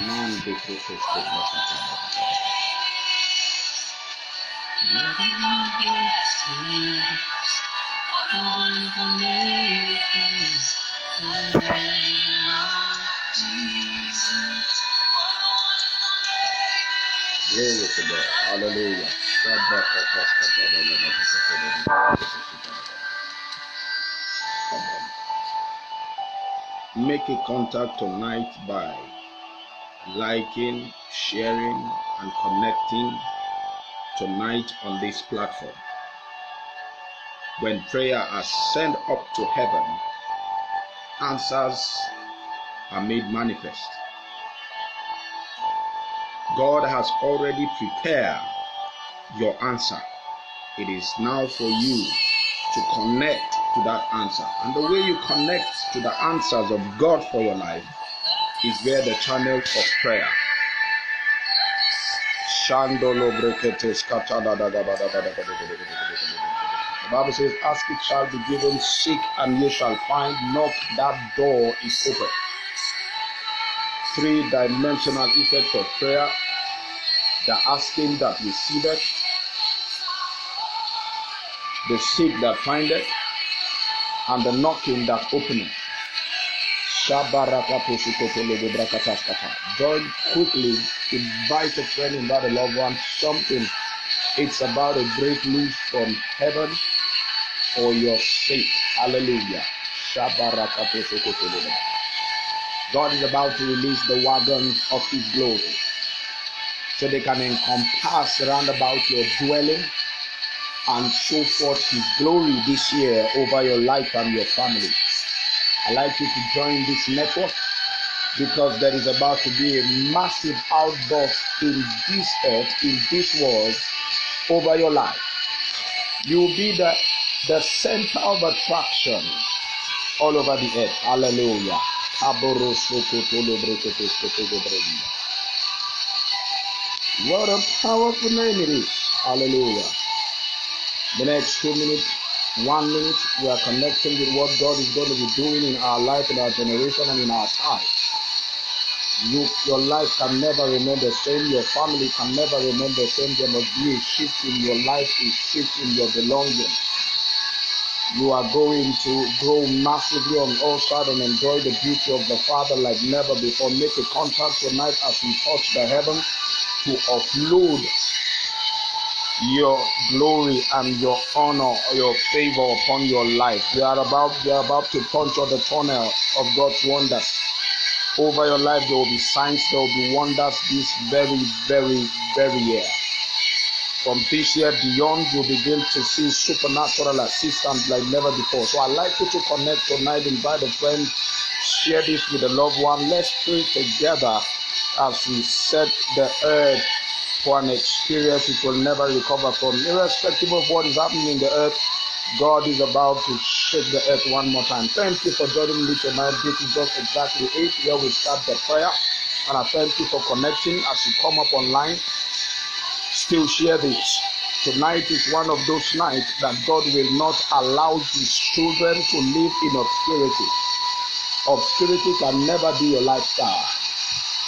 Man de proteste Glory to God. Hallelujah. Make a contact tonight by liking, sharing, and connecting tonight on this platform. When prayer is sent up to heaven, answers are made manifest. God has already prepared your answer. It is now for you to connect to that answer. And the way you connect to the answers of God for your life is via the channel of prayer. The Bible says, ask it shall be given, seek and you shall find, knock, that door is open. Three-dimensional effect of prayer: the asking that receiveth, the seek that findeth, and the knocking that openeth. Join quickly, invite a friend, invite a loved one. Something, it's about a great news from heaven for your sake. Hallelujah. God is about to release the wagon of His glory, so they can encompass round about your dwelling and show forth His glory this year over your life and your family. I'd like you to join this network, because there is about to be a massive outburst in this earth, in this world, over your life. You will be the center of attraction all over the earth. Hallelujah. What a powerful name it is. Hallelujah. The next 2 minutes, 1 minute, we are connecting with what God is going to be doing in our life, in our generation, and in our time. Your life can never remain the same. Your family can never remain the same. There must be a shift in your life, a shift in your belonging. You are going to grow massively on all sides and enjoy the beauty of the Father like never before. Make a contact tonight as we touch the heaven to offload your glory and your honor, your favor upon your life. We are about to punch on the tunnel of God's wonders. Over your life, there will be signs, there will be wonders this very, very, very year. From this year beyond, you'll begin to see supernatural assistance like never before. So I'd like you to connect tonight, invite a friend, share this with a loved one. Let's pray together as we set the earth for an experience it will never recover from. Irrespective of what is happening in the earth, God is about to shake the earth one more time. Thank you for joining me tonight. This is just exactly 8 where we start the prayer. And I thank you for connecting as you come up online. Still share this. Tonight is one of those nights that God will not allow His children to live in obscurity. Obscurity can never be your lifestyle.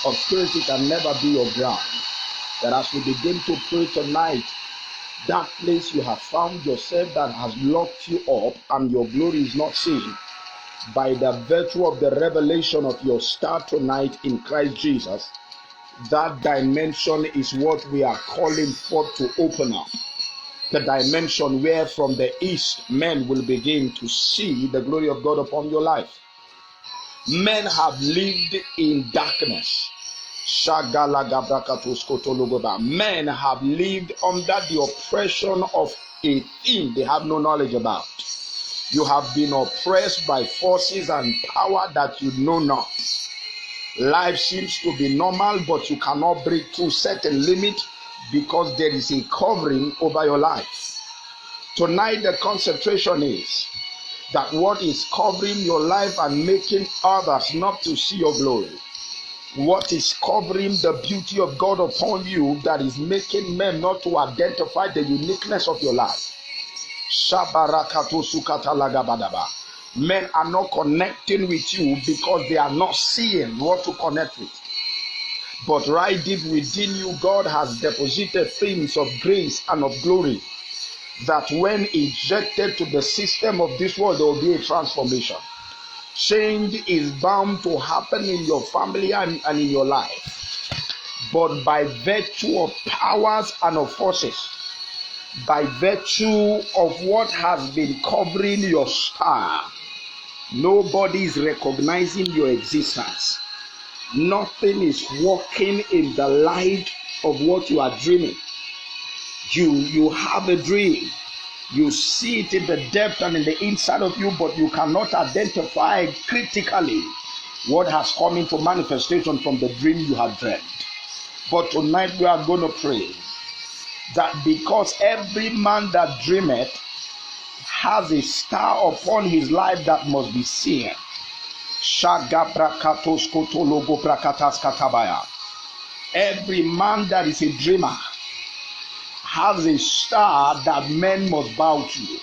Obscurity can never be your ground. That as we begin to pray tonight, that place you have found yourself that has locked you up and your glory is not seen, by the virtue of the revelation of your star tonight in Christ Jesus, that dimension is what we are calling forth to open up. The dimension where from the east men will begin to see the glory of God upon your life. Men have lived in darkness. Men have lived under the oppression of a thing they have no knowledge about. You have been oppressed by forces and power that you know not. Life seems to be normal, but you cannot break through certain limit because there is a covering over your life. Tonight the concentration is that what is covering your life and making others not to see your glory, what is covering the beauty of God upon you that is making men not to identify the uniqueness of your life. Men are not connecting with you because they are not seeing what to connect with. But right deep within you, God has deposited things of grace and of glory that when injected to the system of this world, there will be a transformation. Change is bound to happen in your family and in your life. But by virtue of powers and of forces, by virtue of what has been covering your star, nobody is recognizing your existence. Nothing is working in the light of what you are dreaming. You have a dream. You see it in the depth and in the inside of you, but you cannot identify critically what has come into manifestation from the dream you have dreamt. But tonight we are going to pray that because every man that dreameth has a star upon his life that must be seen. Every man that is a dreamer has a star that men must bow to.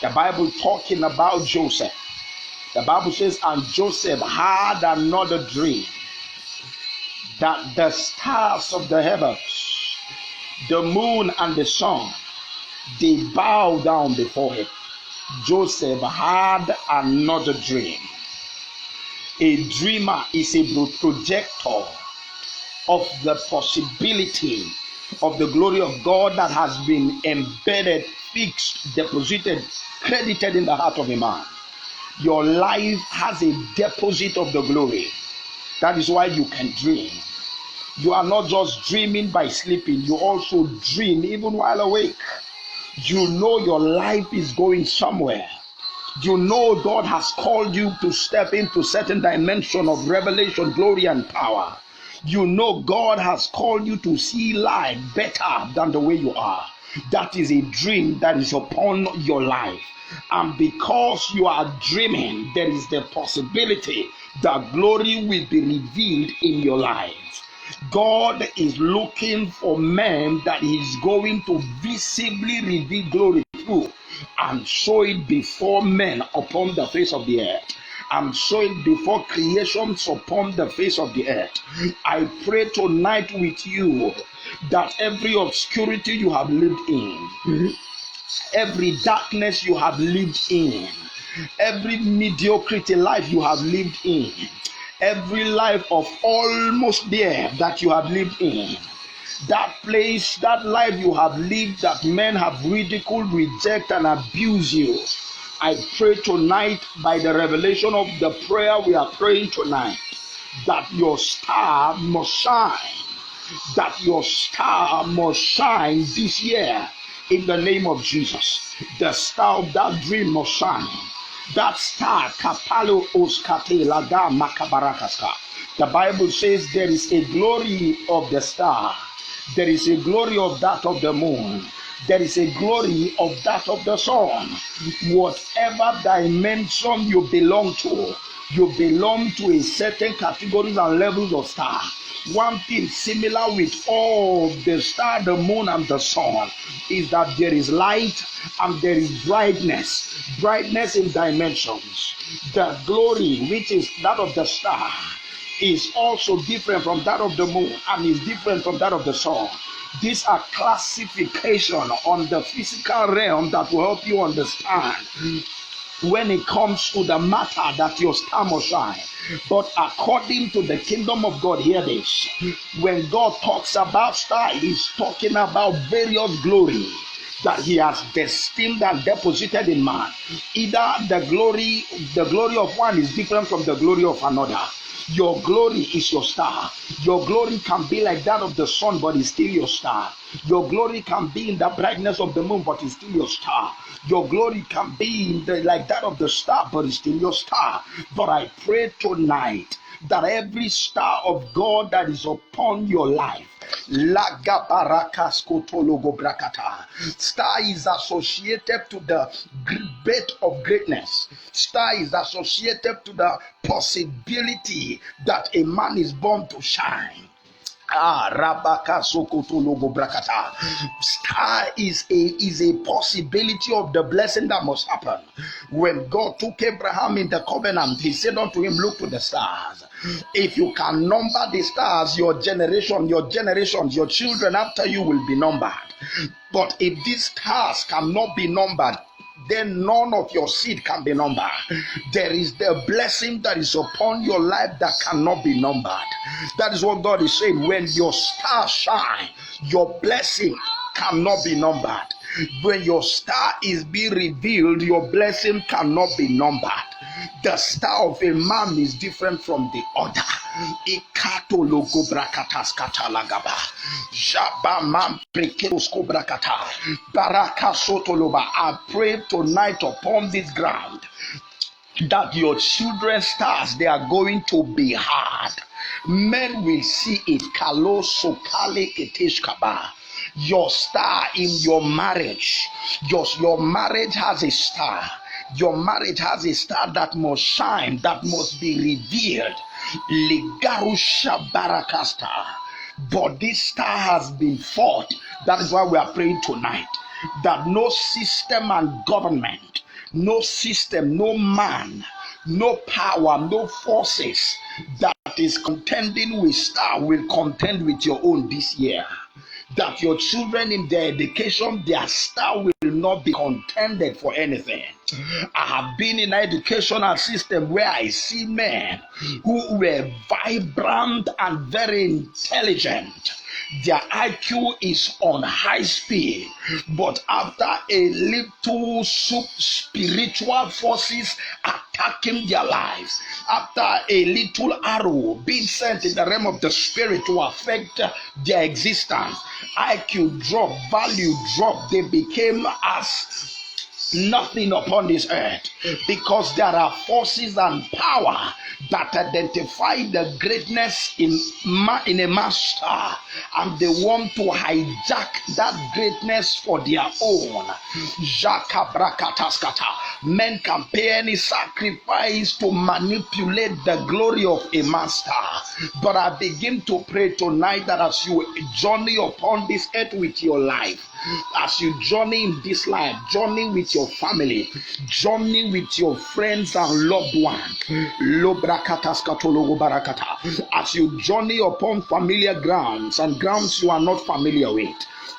The Bible talking about Joseph. The Bible says, and Joseph had another dream, that the stars of the heavens, the moon and the sun, they bow down before him. Joseph had another dream. A dreamer is a projector of the possibility of the glory of God that has been embedded, fixed, deposited, credited in the heart of a man. Your life has a deposit of the glory. That is why you can dream. You are not just dreaming by sleeping, you also dream even while awake. You know your life is going somewhere. You know God has called you to step into certain dimension of revelation, glory, and power. You know God has called you to see life better than the way you are. That is a dream that is upon your life. And because you are dreaming, there is the possibility that glory will be revealed in your life. God is looking for men that He is going to visibly reveal glory through and show it before men upon the face of the earth, and show it before creations upon the face of the earth. I pray tonight with you that every obscurity you have lived in, every darkness you have lived in, every mediocrity life you have lived in, every life of almost there that you have lived in, that place, that life you have lived that men have ridiculed, rejected, and abused you. I pray tonight by the revelation of the prayer we are praying tonight that your star must shine, that your star must shine this year in the name of Jesus. The star of that dream must shine. That star, Kapalo Oskate Laga Makabarakaska. The Bible says there is a glory of the star, there is a glory of that of the moon, there is a glory of that of the sun. Whatever dimension you belong to a certain categories and levels of star. One thing similar with all the star, the moon, and the sun is that there is light and there is brightness in dimensions. The glory, which is that of the star, is also different from that of the moon and is different from that of the sun. These are classification on the physical realm that will help you understand when it comes to the matter that your star must shine. But according to the kingdom of God, hear this. When God talks about star, He's talking about various glory that He has destined and deposited in man. Either the glory of one is different from the glory of another. Your glory is your star. Your glory can be like that of the sun, but it's still your star. Your glory can be in the brightness of the moon, but it's still your star. Your glory can be like that of the star, but it's still your star. But I pray tonight that every star of God that is upon your life, star is associated to the birth of greatness. Star is associated to the possibility that a man is born to shine. Rabaka Sokoto Logo Brakata. Star is a possibility of the blessing that must happen. When God took Abraham in the covenant, he said unto him, look to the stars. If you can number the stars, your generation, your generations, your children after you will be numbered. But if these stars cannot be numbered, then none of your seed can be numbered. There is the blessing that is upon your life that cannot be numbered. That is what God is saying. When your stars shine, your blessing cannot be numbered. When your star is being revealed, your blessing cannot be numbered. The star of a man is different from the other. Ikato logo brakatas katalagaba. Jabamam prekerosko brakata. Baraka sotoloba. I pray tonight upon this ground that your children's stars, they are going to be hard. Men will see it. Kalo sokale keteshkaba. Your star in your marriage. Your marriage has a star. Your marriage has a star that must shine, that must be revealed. Ligarusha barakasta. But this star has been fought. That is why we are praying tonight. That no system and government, no system, no man, no power, no forces that is contending with star will contend with your own this year. That your children in their education, their star will not be contended for anything. I have been in an educational system where I see men who were vibrant and very intelligent. Their IQ is on high speed, but after a little spiritual forces attacking their lives, after a little arrow being sent in the realm of the spirit to affect their existence, IQ dropped, value dropped, they became as nothing upon this earth, because there are forces and power that identify the greatness in a master, and they want to hijack that greatness for their own. Men can pay any sacrifice to manipulate the glory of a master. But I begin to pray tonight that as you journey upon this earth with your life, as you journey in this life, journey with your family, journey with your friends and loved ones, as you journey upon familiar grounds and grounds you are not familiar with,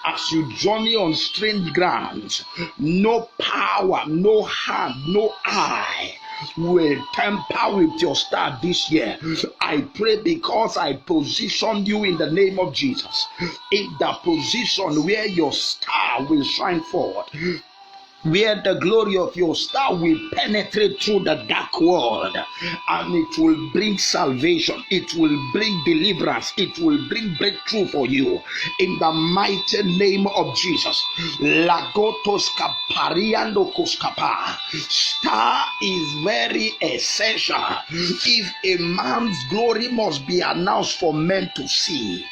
as you journey on strange grounds, no power, no hand, no eye will tamper with your star this year. I pray because I position you in the name of Jesus in the position where your star will shine forth, where the glory of your star will penetrate through the dark world, and it will bring salvation, it will bring deliverance, it will bring breakthrough for you in the mighty name of Jesus. Lagotos kapariando koskapa. Star is very essential if a man's glory must be announced for men to see.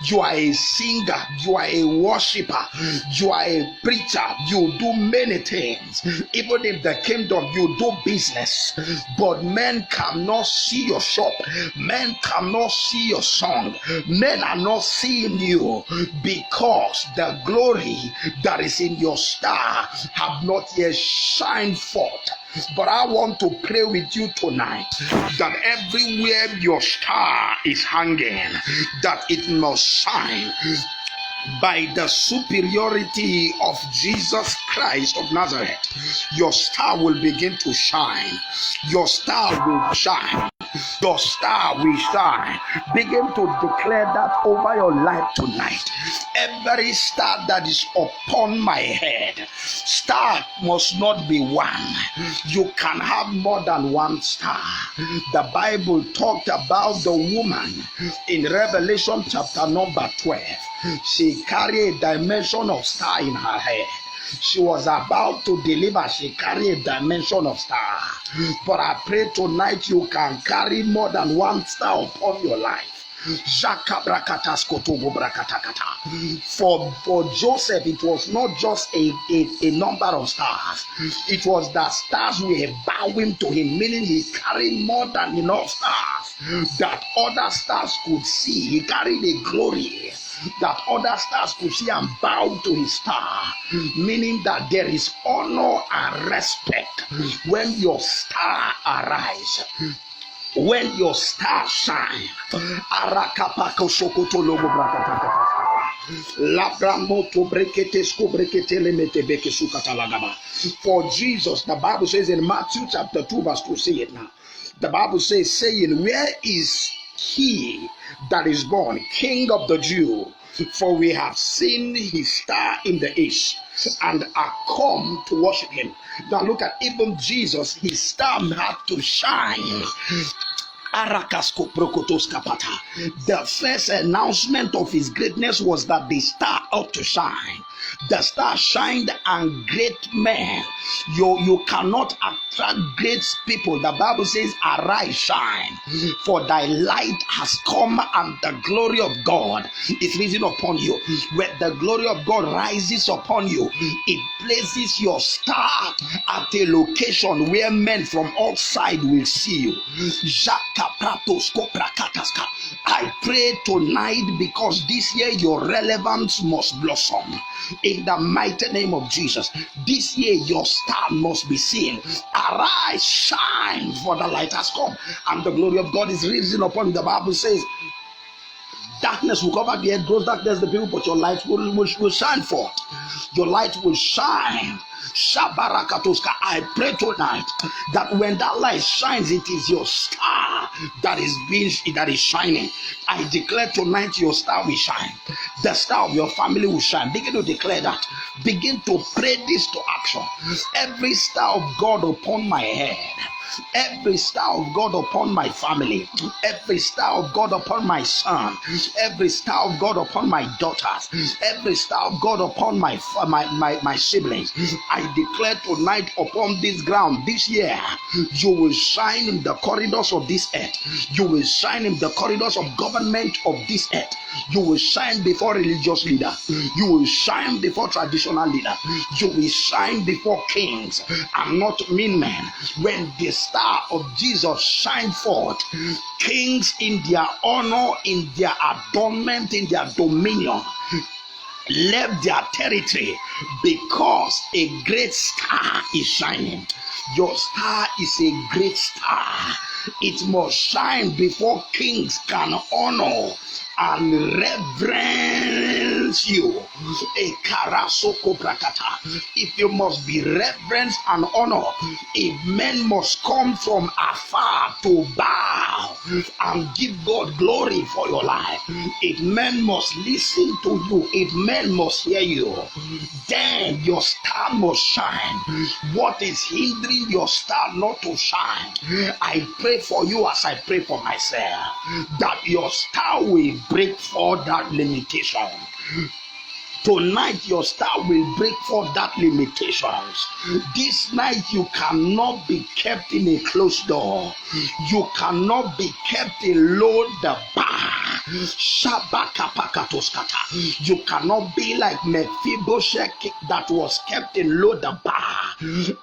You are a singer, you are a worshiper, you are a preacher, you do many things. Even in the kingdom, you do business, but men cannot see your shop, men cannot see your song, men are not seeing you because the glory that is in your star have not yet shined forth. But I want to pray with you tonight that everywhere your star is hanging, that it must shine by the superiority of Jesus Christ of Nazareth. Your star will begin to shine. Your star will shine. Your star will shine. Begin to declare that over your life tonight. Every star that is upon my head, star must not be one. You can have more than one star. The Bible talked about the woman in Revelation chapter number 12. She carried a dimension of star in her head. She was about to deliver. She carried a dimension of star. But I pray tonight you can carry more than one star upon your life. For Joseph, it was not just a number of stars. It was that stars were bowing to him, meaning he carried more than enough stars that other stars could see. He carried a glory that other stars could see and bow to his star, meaning that there is honor and respect when your star arise. When your star shine, for Jesus, the Bible says in Matthew chapter 2 verse 2, say it now. The Bible says, saying, where is he that is born King of the Jews? For we have seen his star in the east and are come to worship him. Now look at even Jesus, his star had to shine. The first announcement of his greatness was that the star ought to shine. The star shined, and great men. You cannot attract great people. The Bible says, arise, shine, for thy light has come, and the glory of God is risen upon you. When the glory of God rises upon you, it places your star at a location where men from outside will see you. I pray tonight, because this year your relevance must blossom in the mighty name of Jesus. This year your star must be seen. Arise, shine, for the light has come, and the glory of God is risen upon you. The Bible says, darkness will cover the earth, gross darkness the people, but your light will shine forth. Your light will shine. I pray tonight that when that light shines, it is your star that is shining. I declare tonight your star will shine. The star of your family will shine. Begin to declare that. Begin to pray this to action. Every star of God upon my head, every star of God upon my family, every star of God upon my son, every star of God upon my daughters, every star of God upon my siblings, I declare tonight upon this ground, this year, you will shine in the corridors of this earth. You will shine in the corridors of government of this earth. You will shine before religious leaders. You will shine before traditional leaders. You will shine before kings and not mean men. When the star of Jesus shine forth, kings in their honor, in their adornment, in their dominion, left their territory because a great star is shining. Your star is a great star. It must shine before kings can honor and reverence you. If you must be reverenced and honored, if men must come from afar to bow and give God glory for your life, if men must listen to you, if men must hear you, then your star must shine. What is hindering your star not to shine? I pray for you as I pray for myself, that your star will break forth that limitation. Tonight your star will break forth that limitations. This night you cannot be kept in a closed door. You cannot be kept alone the bar. You cannot be like Mephibosheth that was kept in Lodabar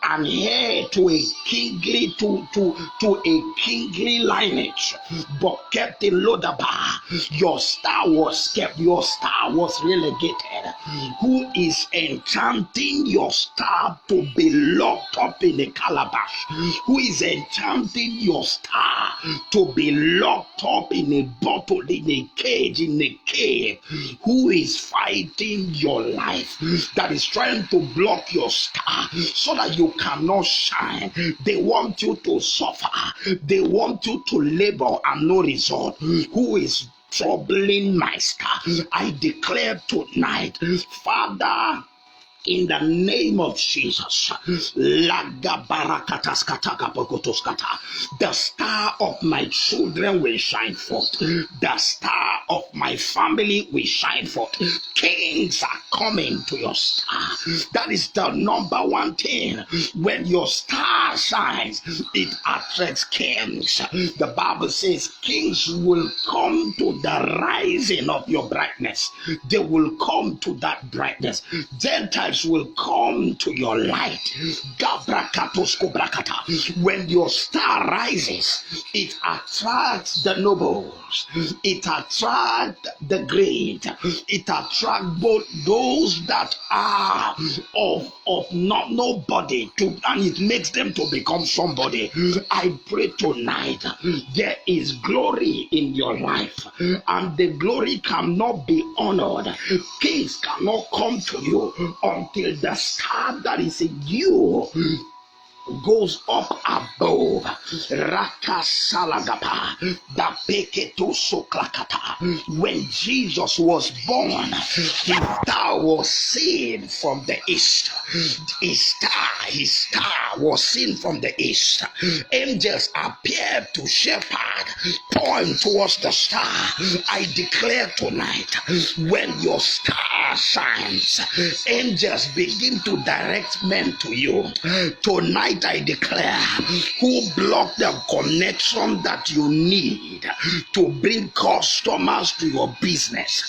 and heir to a kingly a kingly lineage, but kept in Lodabar. Your star was kept. Your star was relegated. Who is enchanting your star to be locked up in a calabash? Who is enchanting your star to be locked up in a bottle, in a cage, in a cave? Who is fighting your life, that is trying to block your star so that you cannot shine? They want you to suffer. They want you to labor and no result. Who is troubling my star? I declare tonight, Father, in the name of Jesus, the star of my children will shine forth. The star of my family will shine forth. Kings are coming to your star. That is the number one thing. When your star shines, it attracts kings. The Bible says kings will come to the rising of your brightness. They will come to that brightness. Gentiles will come to your light. When your star rises, it attracts the nobles, it attracts the great, it attracts both those that are of not nobody to, and it makes them to become somebody. I pray tonight there is glory in your life, and the glory cannot be honored. Kings cannot come to you until the star that is in you goes up above. Rakasalagapa, the Peketo Soklakata. When Jesus was born, his star was seen from the east. His star was seen from the east. Angels appeared to shepherd, point towards the star. I declare tonight, when your star shines, angels begin to direct men to you. Tonight I declare, who blocked the connection that you need to bring customers to your business?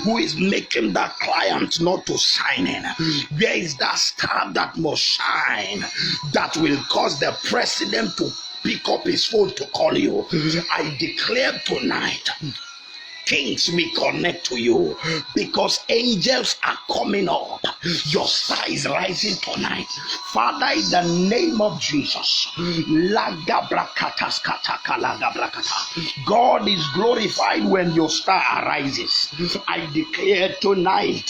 Who is making that client not to sign in? Where is that star that must shine that will cause the president to pick up his phone to call you? I declare tonight, kings will connect to you because angels are coming up. Your star is rising tonight. Father, in the name of Jesus, God is glorified when your star arises. I declare tonight,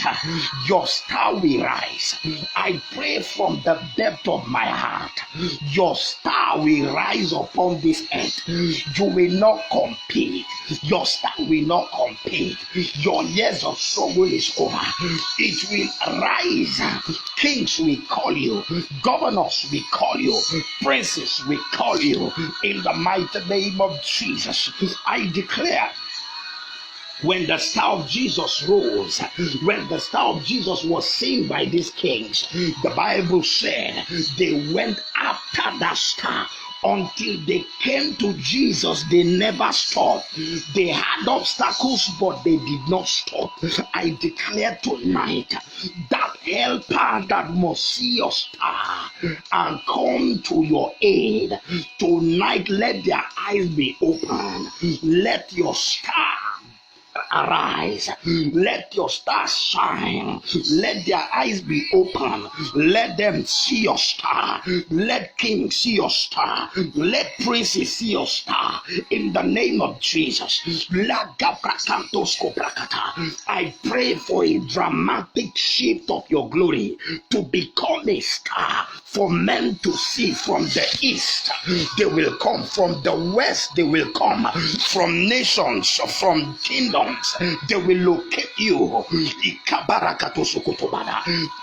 your star will rise. I pray from the depth of my heart, your star will rise upon this earth. You will not compete. Your star will not compete. Your years of struggle is over. It will rise. Kings will call you. Governors will call you. Princes will call you. In the mighty name of Jesus, I declare, when the star of Jesus rose, when the star of Jesus was seen by these kings, the Bible said they went after that star. Until they came to Jesus, they never stopped. They had obstacles, but they did not stop. I declare tonight, that helper that must see your star and come to your aid, tonight let their eyes be open. Let your star arise. Let your star shine. Let their eyes be open. Let them see your star. Let kings see your star. Let princes see your star. In the name of Jesus, I pray for a dramatic shift of your glory to become a star for men to see. From the east they will come, from the west they will come, from nations, from kingdoms they will locate you.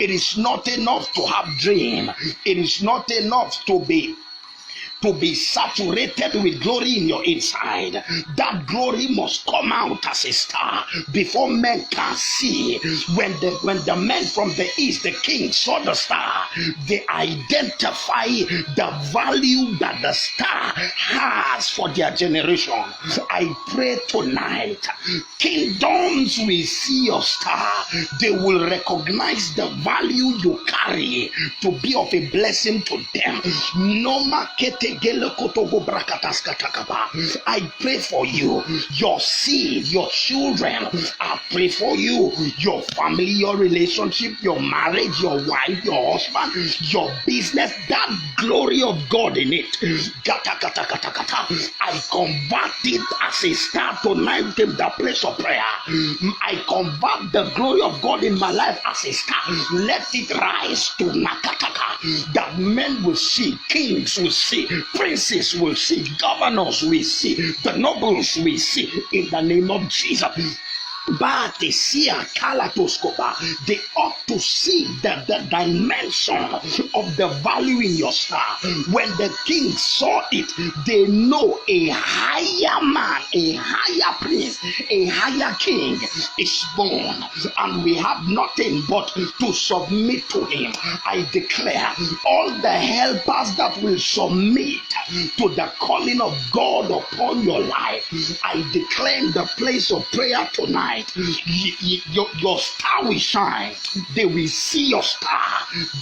It is not enough to have dream. It is not enough to be saturated with glory in your inside. That glory must come out as a star before men can see. When the men from the east, the king, saw the star, they identify the value that the star has for their generation. I pray tonight, kingdoms will see your star. They will recognize the value you carry to be of a blessing to them. No market. I pray for you, your seed, your children. I pray for you, your family, your relationship, your marriage, your wife, your husband, your business. That glory of God in it, I convert it as a star tonight in the place of prayer. I convert the glory of God in my life as a star. Let it rise to Nakataka, that men will see, kings will see, princes will see, governors will see, the nobles will see, in the name of Jesus. But they see a kalatoscopa. They ought to see the dimension of the value in your star. When the king saw it, they know a higher man, a higher prince, a higher king is born, and we have nothing but to submit to him. I declare all the helpers that will submit to the calling of God upon your life, I declare in the place of prayer tonight, your star will shine. They will see your star.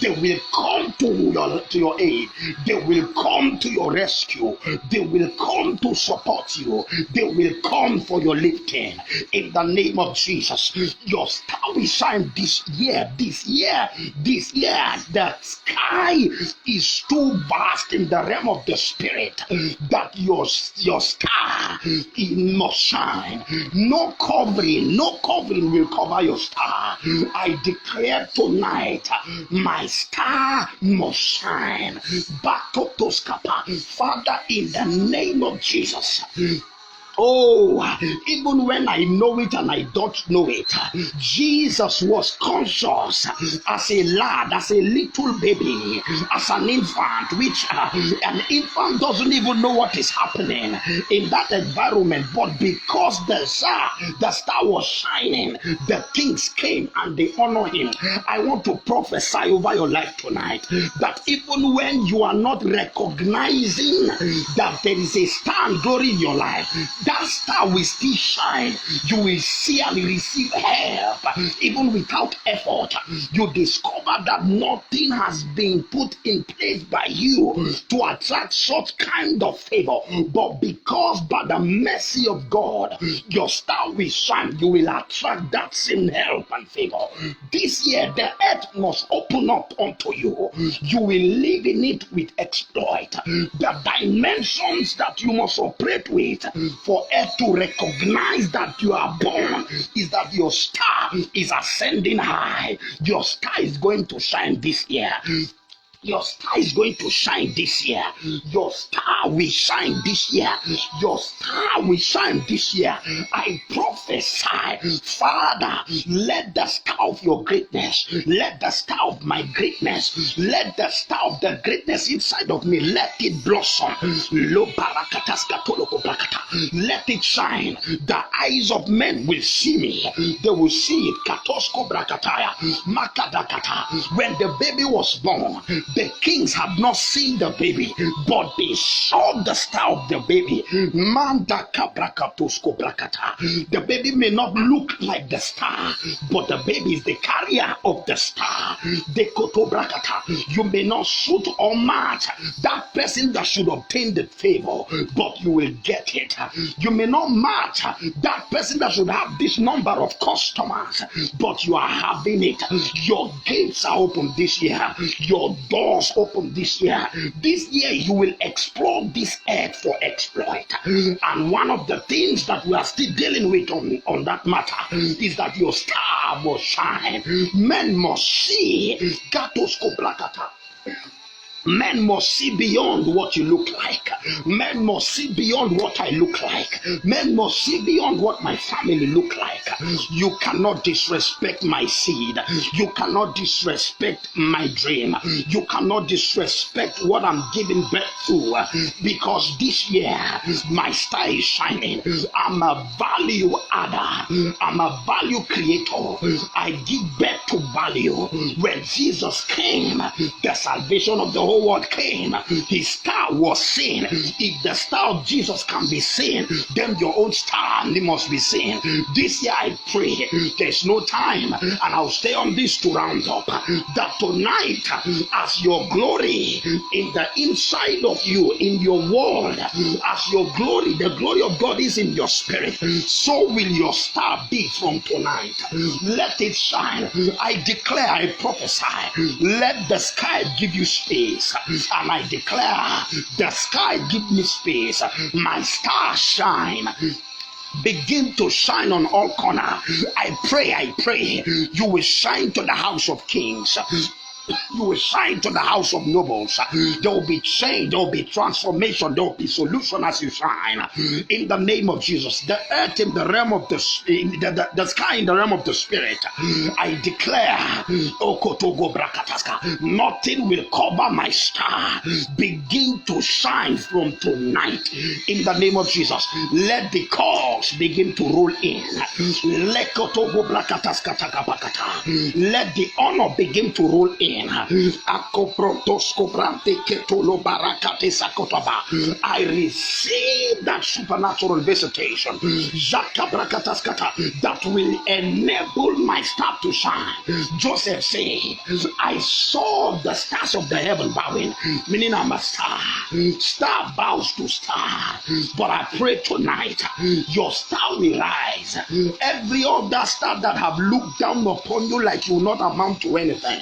They will come to your aid. They will come to your rescue. They will come to support you. They will come for your lifting. In the name of Jesus, your star will shine this year. This year, the sky is too vast in the realm of the spirit that your star it must shine. No covering will cover your star. I declare tonight, my star must shine. Father, in the name of Jesus. Oh, even when I know it and I don't know it, Jesus was conscious as a lad, as a little baby, as an infant, which an infant doesn't even know what is happening in that environment. But because the star was shining, the kings came and they honor him. I want to prophesy over your life tonight that even when you are not recognizing that there is a star and glory in your life, that star will still shine. You will see and receive help even without effort. You discover that nothing has been put in place by you to attract such kind of favor, but because by the mercy of God your star will shine, you will attract that same help and favor. This year the earth must open up unto you. You will live in it with exploit. The dimensions that you must operate with for earth to recognize that you are born is that your star is ascending high. Your star is going to shine this year. Your star is going to shine this year. Your star will shine this year. Your star will shine this year. I prophesy, Father, let the star of your greatness, let the star of my greatness, let the star of the greatness inside of me, let it blossom. Let it shine. The eyes of men will see me. They will see it. When the baby was born, the kings had not seen the baby, but they saw the star of the baby. The baby may not look like the star, but the baby is the carrier of the star. You may not suit or match that person that should obtain the favor, but you will get it. You may not match that person that should have this number of customers, but you are having it. Your gates are open this year. Your doors open this year. This year you will explore this earth for exploit. And one of the things that we are still dealing with on that matter is that your star must shine. Men must see. Men must see beyond what you look like. Men must see beyond what I look like. Men must see beyond what my family look like. You cannot disrespect my seed. You cannot disrespect my dream. You cannot disrespect what I'm giving birth to, because this year my star is shining. I'm a value adder. I'm a value creator. I give birth to value. When Jesus came, the salvation of the whole world came. His star was seen. If the star of Jesus can be seen, then your own star must be seen. This year I pray, there's no time, and I'll stay on this to round up, that tonight, as your glory in the inside of you, in your world, as your glory, the glory of God is in your spirit, so will your star be from tonight. Let it shine. I declare, I prophesy, let the sky give you space. And I declare, the sky give me space. My star shine. Begin to shine on all corners. I pray, you will shine to the house of kings. You will shine to the house of nobles. There will be change, there will be transformation, there will be solution as you shine. In the name of Jesus, the earth in the realm of the sky in the realm of the spirit, I declare, nothing will cover my star. Begin to shine from tonight. In the name of Jesus, let the cause begin to roll in. Let the honor begin to roll in. I receive that supernatural visitation that will enable my star to shine. Joseph said, I saw the stars of the heaven bowing, meaning I'm a star. Star bows to star. But I pray tonight, your star will rise. Every other star that have looked down upon you like you will not amount to anything,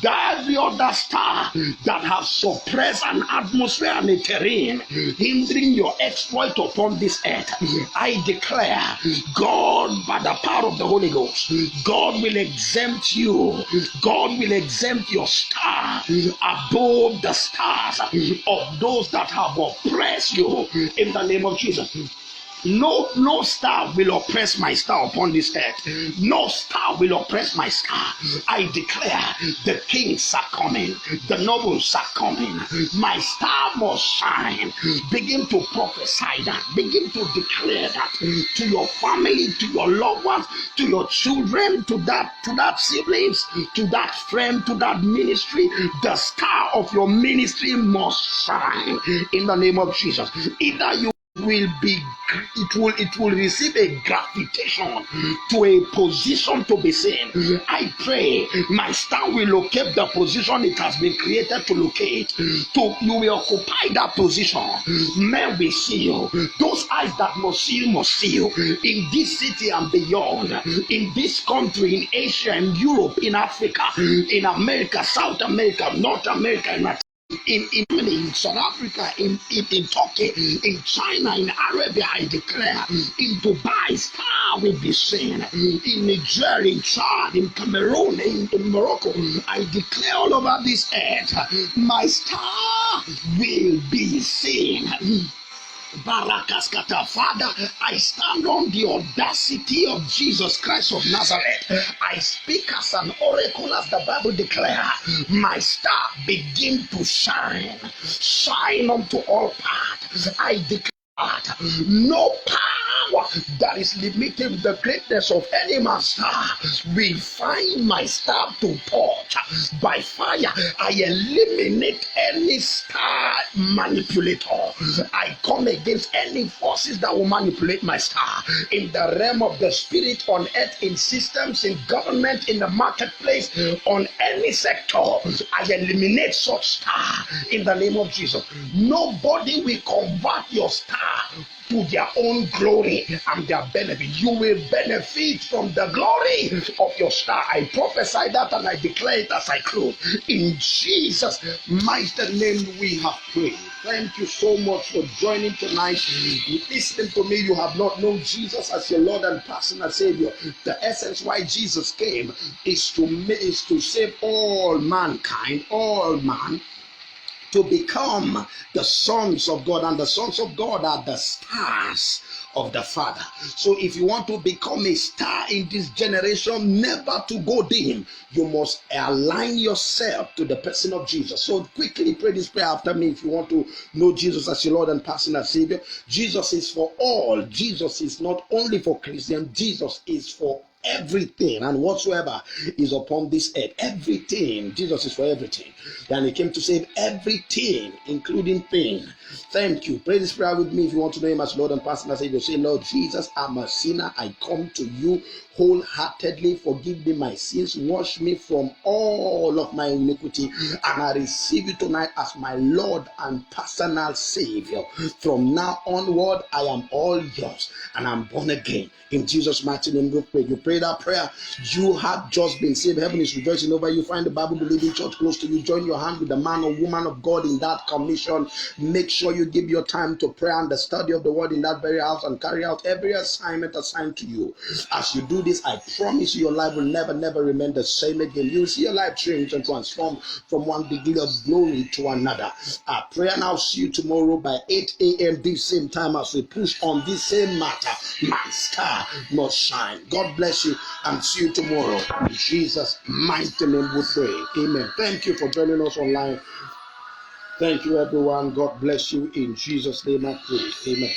every other star that have suppressed an atmosphere and a terrain hindering your exploit upon this earth, I declare, God, by the power of the Holy Ghost, God will exempt you. God will exempt your star above the stars of those that have oppressed you in the name of Jesus. No star will oppress my star upon this earth. No star will oppress my star. I declare the kings are coming, the nobles are coming. My star must shine. Begin to prophesy that. Begin to declare that to your family, to your loved ones, to your children, to that siblings, to that friend, to that ministry. The star of your ministry must shine in the name of Jesus. Either you it will receive a gravitation to a position to be seen. I pray my star will locate the position it has been created to locate. You will occupy that position. Men will see you. Those eyes that must see you in this city and beyond, in this country, in Asia, in Europe, in Africa, in America, South America, North America, in South Africa, in Turkey, in China, in Arabia, I declare, in Dubai, star will be seen. In Nigeria, in Chad, in Cameroon, in Morocco, I declare all over this earth, my star will be seen. Barakaskata. Father, I stand on the audacity of Jesus Christ of Nazareth. I speak as an oracle, as the Bible declares. My star begin to shine. Shine unto all parts. I declare no power that is limiting the greatness of any man's star will find my star to touch. By fire, I eliminate any star manipulator. I come against any forces that will manipulate my star in the realm of the spirit, on earth, in systems, in government, in the marketplace, on any sector. I eliminate such star in the name of Jesus. Nobody will convert your star to their own glory and their benefit. You will benefit from the glory of your star. I prophesy that and I declare it as I close. In Jesus' mighty name we have prayed. Thank you so much for joining tonight. Listen to me. You have not known Jesus as your Lord and personal Savior. The essence why Jesus came is to save all mankind, all man, to become the sons of God, and the sons of God are the stars of the Father. So if you want to become a star in this generation, never to go dim, you must align yourself to the person of Jesus. So quickly pray this prayer after me if you want to know Jesus as your Lord and personal Savior. Jesus is for all. Jesus is not only for Christians. Jesus is for everything and whatsoever is upon this earth. Everything. Jesus is for everything. And he came to save everything, including pain. Thank you. Pray this prayer with me if you want to know him as Lord and personal Savior. Say, Lord Jesus, I'm a sinner. I come to you wholeheartedly. Forgive me my sins. Wash me from all of my iniquity. And I receive you tonight as my Lord and personal Savior. From now onward, I am all yours. And I'm born again. In Jesus' mighty name we pray. You pray pray that prayer. You have just been saved. Heaven is rejoicing over you. Find the Bible believing church close to you. Join your hand with the man or woman of God in that commission. Make sure you give your time to prayer and the study of the word in that very house and carry out every assignment assigned to you. As you do this, I promise you your life will never remain the same again. You will see your life change and transform from one degree of glory to another. I pray and I'll see you tomorrow by 8 a.m. this same time as we push on this same matter. My star must shine. God bless you and see you tomorrow. In Jesus' mighty name we pray. Amen. Thank you for joining us online. Thank you, everyone. God bless you. In Jesus' name I pray. Amen.